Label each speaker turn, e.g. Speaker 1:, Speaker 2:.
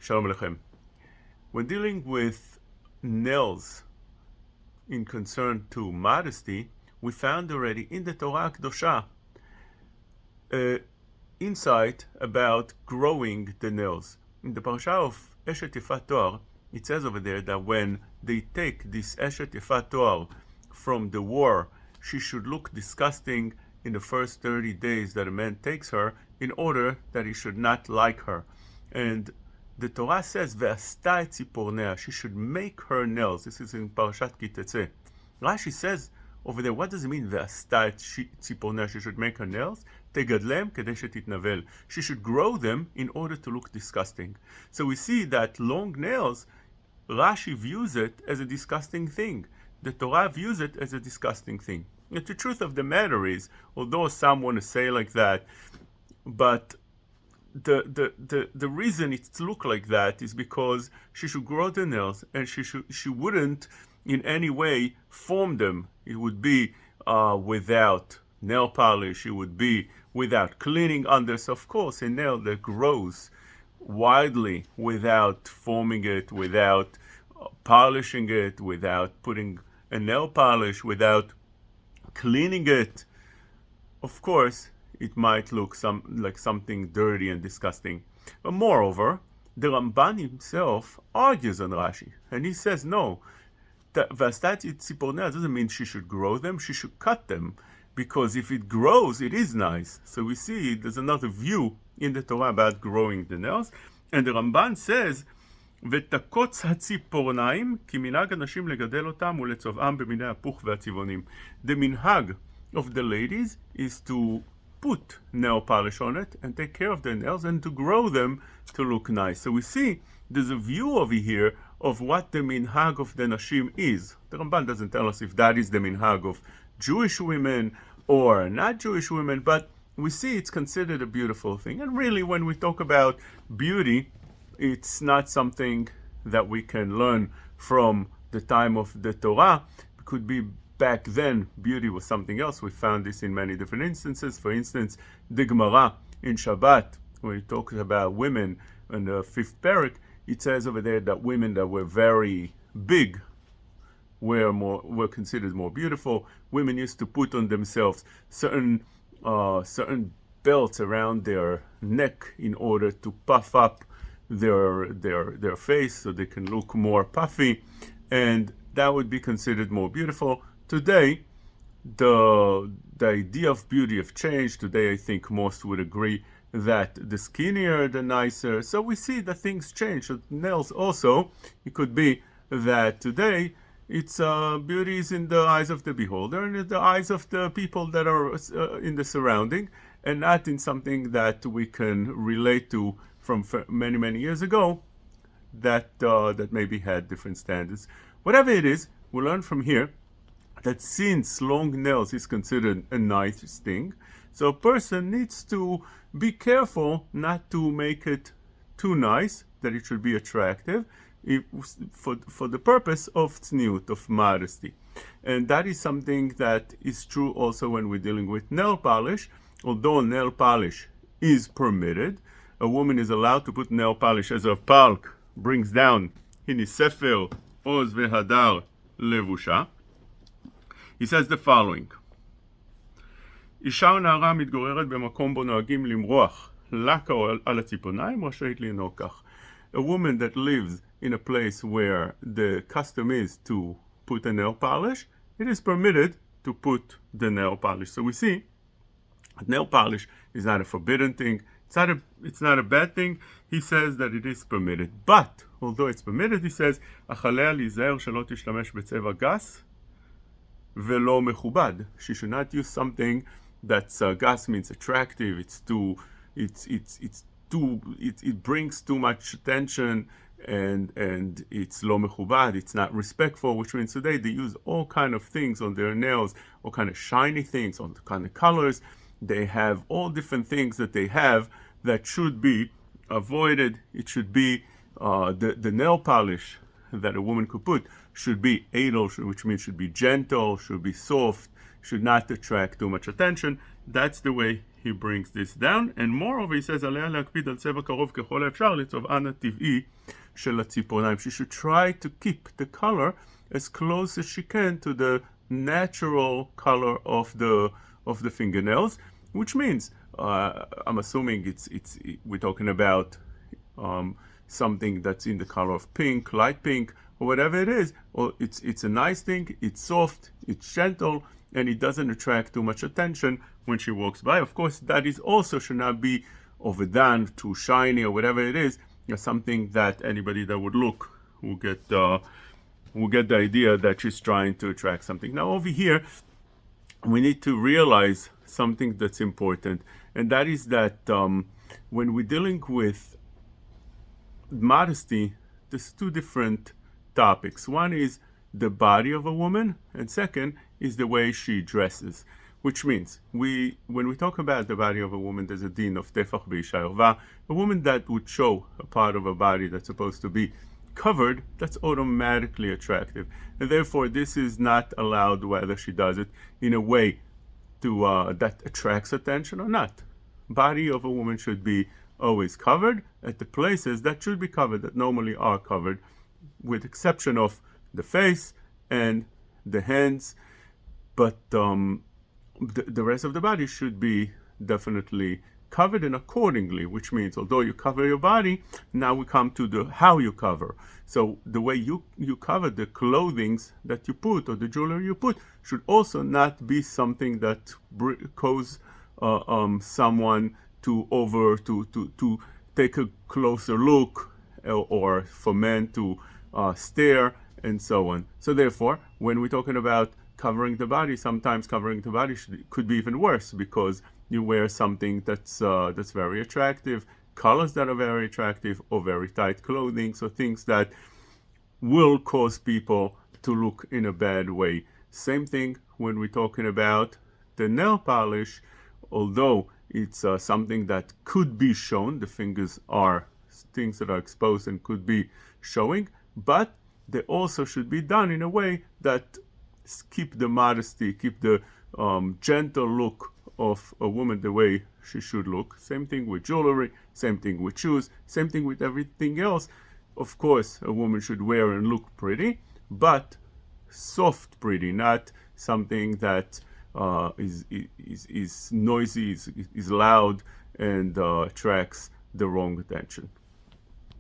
Speaker 1: Shalom Aleichem. When dealing with nails in concern to modesty, we found already in the Torah Kedosha insight about growing the nails. In the parasha of Eshet Yefat Toar, it says over there that when they take this Eshet Yefat Toar from the war, she should look disgusting in the first 30 days that a man takes her, in order that he should not like her. And the Torah says, "Ve'asta et tzipornea," she should make her nails. This is in Parashat Ki Tetzeh. Rashi says over there, what does it mean, "Ve'asta et tzipornea"? She should make her nails. Tegadlem kedei shetitnavel. She should grow them in order to look disgusting. So we see that long nails, Rashi views it as a disgusting thing. The Torah views it as a disgusting thing. Yet the truth of the matter is, although some want to say like that, but the reason it look like that is because she should grow the nails, and she wouldn't in any way form them. It would be without nail polish. It would be without cleaning under. So of course, a nail that grows widely without forming it, without polishing it, without putting a nail polish, without cleaning it, of course it might look like something dirty and disgusting. But moreover, the Ramban himself argues on Rashi, and he says no, V'astat tzipornea doesn't mean she should grow them, she should cut them, because if it grows, it is nice. So we see there's another view in the Torah about growing the nails, and the Ramban says, ותקוץ הציפורניים כי מנהג הנשים לגדל אותם ולצובעם במיני הפוך והצבעונים. The minhag of the ladies is to put nail polish on it and take care of their nails and to grow them to look nice. So we see there's a view over here of what the minhag of the nashim is. The Ramban doesn't tell us if that is the minhag of Jewish women or not Jewish women, but we see it's considered a beautiful thing. And really, when we talk about beauty, it's not something that we can learn from the time of the Torah. It could be back then, beauty was something else. We found this in many different instances. For instance, the Gemara in Shabbat, when it talks about women in the 5th parak, it says over there that women that were very big were considered more beautiful. Women used to put on themselves certain belts around their neck in order to puff up their face so they can look more puffy, and that would be considered more beautiful. Today, the idea of beauty have changed. Today, I think most would agree that the skinnier, the nicer. So we see that things change. So nails also, it could be that today it's beauty is in the eyes of the beholder and in the eyes of the people that are in the surrounding, and not in something that we can relate to from many, many years ago that maybe had different standards. Whatever it is, we learn from here that since long nails is considered a nice thing, so a person needs to be careful not to make it too nice, that it should be attractive, for the purpose of tzniut, of modesty. And that is something that is true also when we're dealing with nail polish. Although nail polish is permitted, a woman is allowed to put nail polish, as a Palk brings down in his Sefer Oz Vehadar Levusha. He says the following: אישה או נערה מתגוררת במקום בו נוהגים למרוח לקה על הציפורניים רשאית לנהוג כך. A woman that lives in a place where the custom is to put a nail polish, it is permitted to put the nail polish. So we see nail polish is not a forbidden thing. It's not a bad thing. He says that it is permitted. But, although it's permitted, he says, אך עליה להיזהר שלא תשתמש בצבע גס ולא מכובד. She should not use something that's gas means attractive. It brings too much attention, and it's lo mechubad, it's not respectful, which means today they use all kind of things on their nails, all kind of shiny things, all kind of colors. They have all different things that they have that should be avoided. It should be the nail polish that a woman could put should be edel, which means should be gentle, should be soft, should not attract too much attention. That's the way he brings this down, and moreover he says עליה להקפיד על צבע קרוב ככל האפשר לצבען הטבעי של הציפורניים. She should try to keep the color as close as she can to the natural color of the fingernails, which means I'm assuming we're talking about something that's in the color of pink, light pink, or whatever it is. Or it's a nice thing, it's soft, it's gentle, and it doesn't attract too much attention when she walks by. Of course, that is also should not be overdone, too shiny, or whatever it is. It's something that anybody that would look will get the idea that she's trying to attract something. Now over here, we need to realize something that's important, and that is that when we're dealing with modesty, there's two different topics. One is the body of a woman, and second is the way she dresses. Which means, when we talk about the body of a woman, there's a din of tefach b'isha erva. A woman that would show a part of a body that's supposed to be covered, that's automatically attractive. And therefore, this is not allowed whether she does it in a way that attracts attention or not. Body of a woman should be always covered at the places that should be covered, that normally are covered, with exception of the face and the hands. But the rest of the body should be definitely covered, and accordingly, which means although you cover your body, now we come to the how you cover. So the way you cover the clothings that you put or the jewelry you put should also not be something that cause someone to take a closer look, or for men to stare and so on. So therefore, when we're talking about covering the body, sometimes covering the body could be even worse, because you wear something that's very attractive, colors that are very attractive, or very tight clothing, so things that will cause people to look in a bad way. Same thing when we're talking about the nail polish. Although it's something that could be shown, the fingers are things that are exposed and could be showing, but they also should be done in a way that keep the modesty, keep the gentle look of a woman the way she should look. Same thing with jewelry, same thing with shoes, same thing with everything else. Of course, a woman should wear and look pretty, but soft pretty, not something that is noisy, is loud, and attracts the wrong attention.